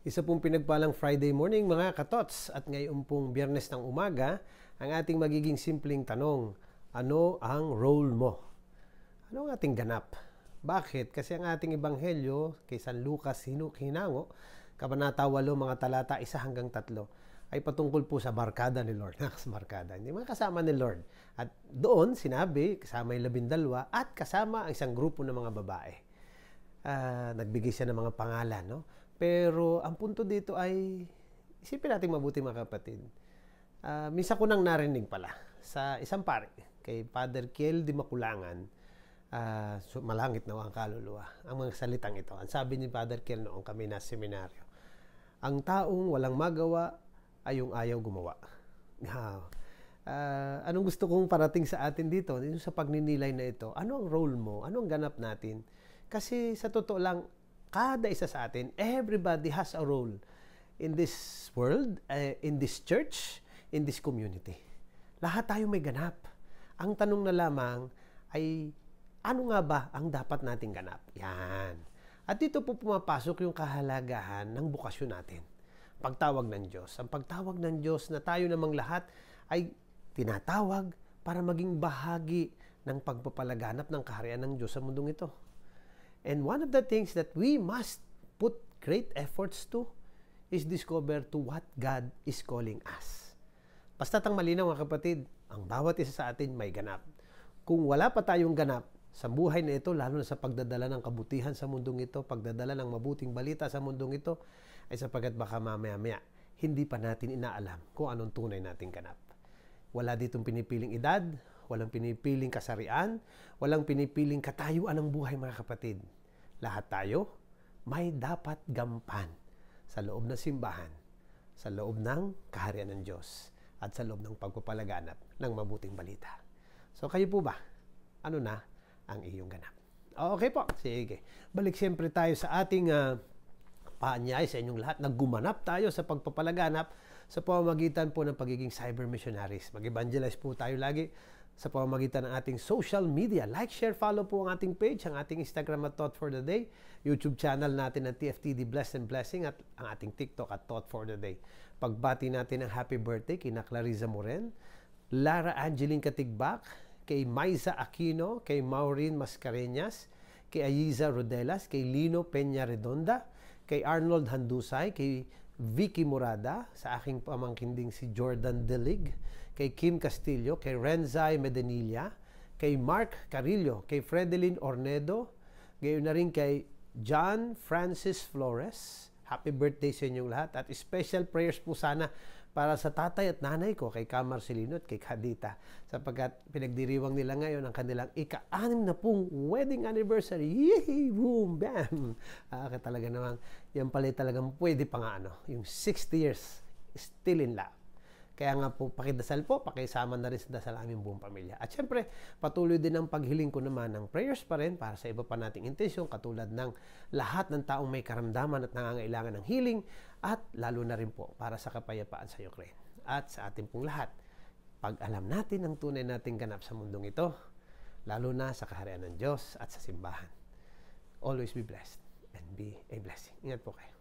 Isa pong pinagpalang Friday morning mga katots at ngayon pong Biyernes ng umaga, ang ating magiging simpleng tanong, ano ang role mo? Ano ang ating ganap? Bakit? Kasi ang ating ebanghelyo kay San Lucas hinango, Kabanata 8, mga talata 1 hanggang 3, ay patungkol po sa barkada ni Lord. Barkada, hindi mga kasama ni Lord. At doon sinabi, kasama yung 12 at kasama ang isang grupo ng mga babae. Nagbigay siya ng mga pangalan, no? Pero ang punto dito ay, isipin natin mabuti mga kapatid. Minsan ko nang narinig pala sa isang pari, kay Father Kiel de Maculangan, malangit na ang kaluluwa, ang mga salitang ito. Ang sabi ni Father Kiel noong kami na seminaryo, ang taong walang magawa ay yung ayaw gumawa. Anong gusto kong parating sa atin dito, sa pagninilay na ito? Ano ang role mo? Ano ang ganap natin? Kasi sa totoo lang, kada isa sa atin, everybody has a role in this world, in this church, in this community. Lahat tayo may ganap. Ang tanong na lamang ay, ano nga ba ang dapat nating ganap? Yan. At dito po pumapasok yung kahalagahan ng bukasyon natin. Pagtawag ng Diyos. Ang pagtawag ng Diyos na tayo namang lahat ay tinatawag para maging bahagi ng pagpapalaganap ng kaharian ng Diyos sa mundong ito. And one of the things that we must put great efforts to is discover to what God is calling us. Basta't ang malinaw mga kapatid, ang bawat isa sa atin may ganap. Kung wala pa tayong ganap sa buhay na ito, lalo na sa pagdadala ng kabutihan sa mundong ito, pagdadala ng mabuting balita sa mundong ito, ay sapagkat baka mamaya-maya, hindi pa natin inaalam kung anong tunay nating ganap. Wala ditong pinipiling edad, walang pinipiling kasarian, walang pinipiling katayuan ng buhay mga kapatid. Lahat tayo may dapat gampan sa loob ng simbahan, sa loob ng kaharian ng Diyos, at sa loob ng pagpapalaganap ng mabuting balita. So kayo po ba? Ano na ang iyong ganap? Okay po, sige. Balik siyempre tayo sa ating paanyay sa inyong lahat. Naggumanap tayo sa pagpapalaganap sa pamamagitan po ng pagiging cyber missionaries. Mag-evangelize po tayo lagi sa pamamagitan ng ating social media. Like, share, follow po ang ating page, ang ating Instagram at Thought for the Day, YouTube channel natin at TFTD Blessed and Blessing, at ang ating TikTok at Thought for the Day. Pagbati natin ng happy birthday kina Clariza Moren, Lara Angeline Katigbak, kay Maiza Aquino, kay Maureen Mascareñas, kay Ayiza Rodelas, kay Lino Peña Redonda, kay Arnold Handusay, kay Vicky Morada, sa aking pamangkin ding si Jordan Delig, kay Kim Castillo, kay Renzai Medenilla, kay Mark Carillo, kay Fredeline Ornedo, gayon na rin kay John Francis Flores. Happy birthday sa inyong lahat. At special prayers po sana para sa tatay at nanay ko, kay Ka Marcelino at kay Kadita, sapagkat pinagdiriwang nila ngayon ang kanilang ika-6 na pong wedding anniversary. Yee! Boom! Bam! Talaga naman, yan pala talagang pwede pa nga yung 60 years still in love. Kaya nga po, pakidasal po, pakisama na rin sa dasal aming buong pamilya. At syempre, patuloy din ang paghiling ko naman ng prayers pa rin para sa iba pa nating intensyon, katulad ng lahat ng taong may karamdaman at nangangailangan ng healing, at lalo na rin po para sa kapayapaan sa Ukraine. At sa ating pong lahat, pag alam natin ang tunay nating ganap sa mundong ito, lalo na sa kaharian ng Diyos at sa simbahan. Always be blessed and be a blessing. Ingat po kayo.